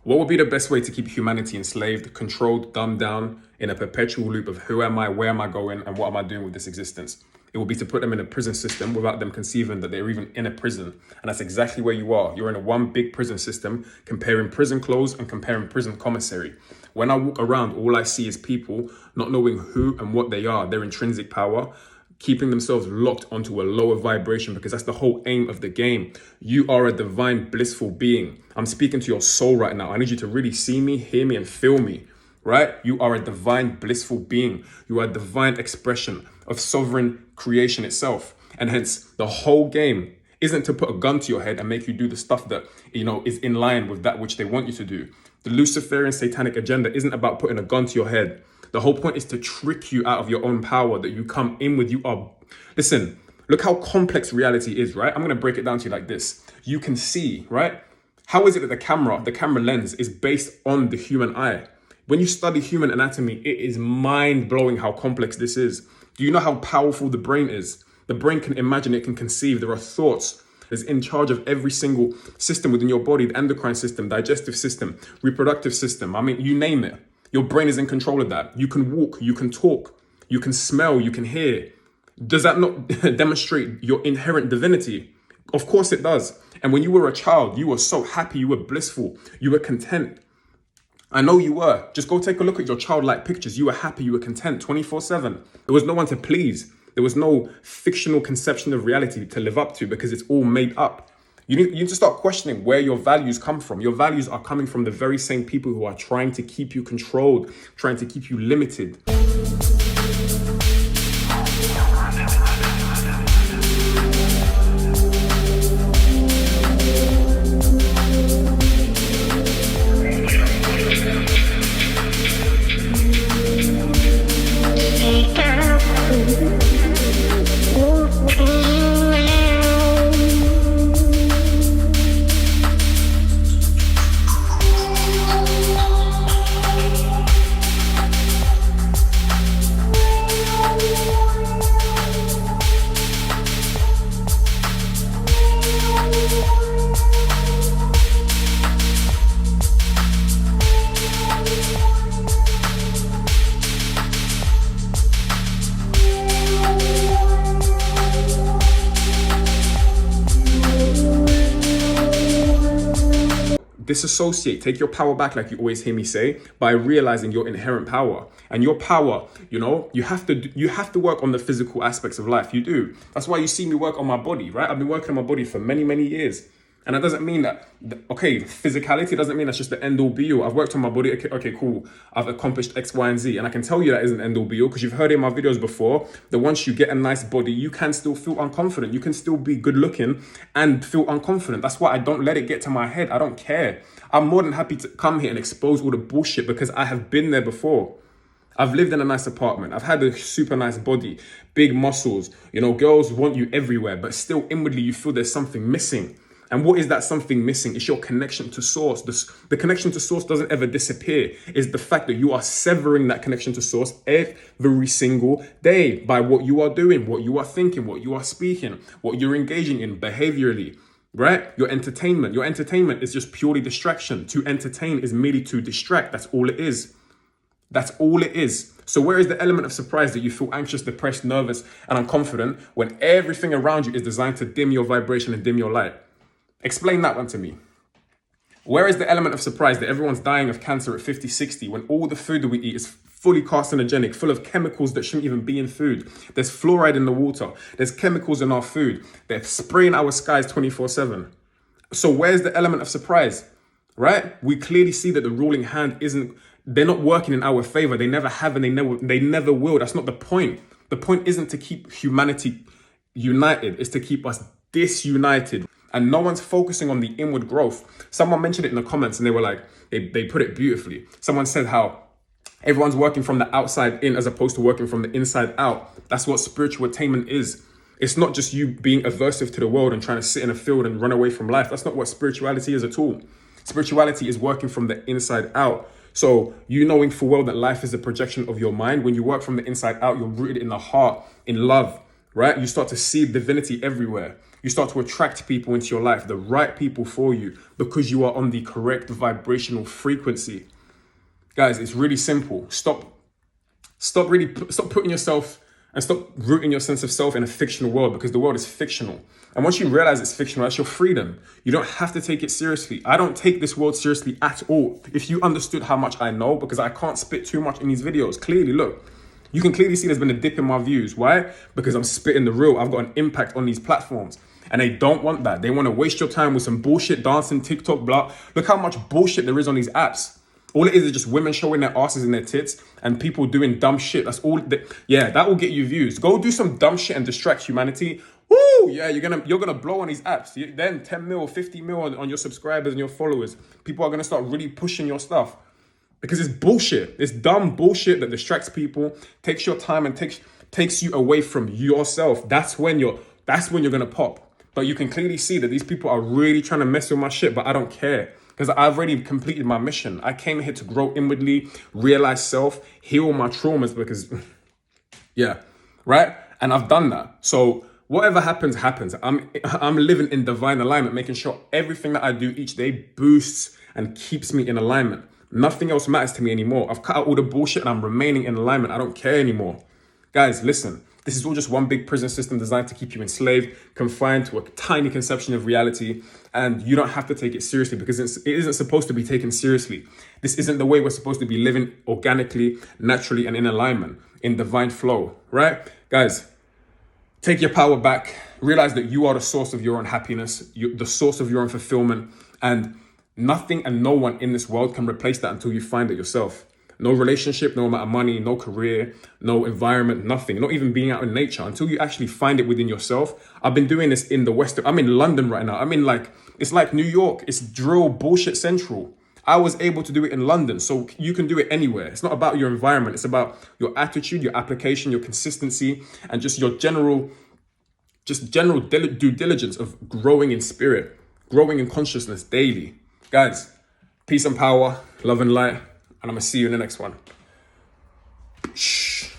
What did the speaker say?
What would be the best way to keep humanity enslaved, controlled, dumbed down in a perpetual loop of who am I, where am I going, and what am I doing with this existence? It would be to put them in a prison system without them conceiving that they're even in a prison. And that's exactly where you are. You're in a one big prison system, comparing prison clothes and comparing prison commissary. When I walk around, all I see is people not knowing who and what they are, their intrinsic power, keeping themselves locked onto a lower vibration, because that's the whole aim of the game. You are a divine, blissful being. I'm speaking to your soul right now. I need you to really see me, hear me, and feel me, right? You are a divine, blissful being. You are a divine expression of sovereign creation itself. And hence, the whole game isn't to put a gun to your head and make you do the stuff that, is in line with that which they want you to do. The Luciferian satanic agenda isn't about putting a gun to your head. The whole point is to trick you out of your own power that you come in with. Listen, look how complex reality is, right? I'm going to break it down to you like this. You can see, right? How is it that the camera lens is based on the human eye? When you study human anatomy, it is mind-blowing how complex this is. Do you know how powerful the brain is? The brain can imagine, it can conceive. There are thoughts. It's in charge of every single system within your body, the endocrine system, digestive system, reproductive system. I mean, you name it. Your brain is in control of that. You can walk, you can talk, you can smell, you can hear. Does that not demonstrate your inherent divinity? Of course it does. And when you were a child, you were so happy, you were blissful, you were content. I know you were. Just go take a look at your childlike pictures. You were happy, you were content 24/7. There was no one to please. There was no fictional conception of reality to live up to, because it's all made up. You need to start questioning where your values come from. Your values are coming from the very same people who are trying to keep you controlled, trying to keep you limited. Disassociate, take your power back, like you always hear me say, by realizing your inherent power. And your power, you have to work on the physical aspects of life. You do. That's why you see me work on my body, right? I've been working on my body for many, many years. And that doesn't mean that, physicality doesn't mean that's just the end all be all. I've worked on my body. Okay, cool. I've accomplished X, Y, and Z. And I can tell you that isn't end all be all, because you've heard in my videos before that once you get a nice body, you can still feel unconfident. You can still be good looking and feel unconfident. That's why I don't let it get to my head. I don't care. I'm more than happy to come here and expose all the bullshit, because I have been there before. I've lived in a nice apartment. I've had a super nice body, big muscles. Girls want you everywhere, but still inwardly you feel there's something missing. And what is that something missing? It's your connection to source. The connection to source doesn't ever disappear. It's the fact that you are severing that connection to source every single day by what you are doing, what you are thinking, what you are speaking, what you're engaging in behaviorally, right? Your entertainment is just purely distraction. To entertain is merely to distract. That's all it is. That's all it is. So where is the element of surprise that you feel anxious, depressed, nervous, and unconfident when everything around you is designed to dim your vibration and dim your light? Explain that one to me. Where is the element of surprise that everyone's dying of cancer at 50, 60 when all the food that we eat is fully carcinogenic, full of chemicals that shouldn't even be in food? There's fluoride in the water. There's chemicals in our food. They're spraying our skies 24/7. So where's the element of surprise, right? We clearly see that the ruling hand they're not working in our favor. They never have and they never will. That's not the point. The point isn't to keep humanity united. It's to keep us disunited. And no one's focusing on the inward growth. Someone mentioned it in the comments and they were like, they put it beautifully. Someone said how everyone's working from the outside in as opposed to working from the inside out. That's what spiritual attainment is. It's not just you being aversive to the world and trying to sit in a field and run away from life. That's not what spirituality is at all. Spirituality is working from the inside out. So you knowing full well that life is a projection of your mind. When you work from the inside out, you're rooted in the heart, in love, right? You start to see divinity everywhere. You start to attract people into your life, the right people for you, because you are on the correct vibrational frequency. Guys, it's really simple. Stop putting yourself and stop rooting your sense of self in a fictional world, because the world is fictional. And once you realize it's fictional, that's your freedom. You don't have to take it seriously. I don't take this world seriously at all. If you understood how much I know, because I can't spit too much in these videos. Clearly, look, you can clearly see there's been a dip in my views. Why? Because I'm spitting the real. I've got an impact on these platforms. And they don't want that. They want to waste your time with some bullshit dancing, TikTok, blah. Look how much bullshit there is on these apps. All it is just women showing their asses and their tits and people doing dumb shit. That's all. Yeah, that will get you views. Go do some dumb shit and distract humanity. Woo! Yeah, you're gonna blow on these apps. Then 10 mil, 50 mil on your subscribers and your followers. People are gonna start really pushing your stuff because it's bullshit. It's dumb bullshit that distracts people, takes your time and takes you away from yourself. That's when you're gonna pop. But you can clearly see that these people are really trying to mess with my shit, but I don't care. Because I've already completed my mission. I came here to grow inwardly, realize self, heal my traumas because, yeah, right? And I've done that. So whatever happens, happens. I'm living in divine alignment, making sure everything that I do each day boosts and keeps me in alignment. Nothing else matters to me anymore. I've cut out all the bullshit and I'm remaining in alignment. I don't care anymore. Guys, listen. This is all just one big prison system designed to keep you enslaved, confined to a tiny conception of reality, and you don't have to take it seriously because it isn't supposed to be taken seriously. This isn't the way we're supposed to be living organically, naturally, and in alignment, in divine flow, right? Guys, take your power back. Realize that you are the source of your own happiness, the source of your own fulfillment, and nothing and no one in this world can replace that until you find it yourself. No relationship, no amount of money, no career, no environment, nothing. Not even being out in nature until you actually find it within yourself. I've been doing this in the West. I'm in London right now. It's like New York. It's drill bullshit central. I was able to do it in London, so you can do it anywhere. It's not about your environment. It's about your attitude, your application, your consistency, and just your general due diligence of growing in spirit, growing in consciousness daily. Guys, peace and power, love and light. And I'm going to see you in the next one. Shh.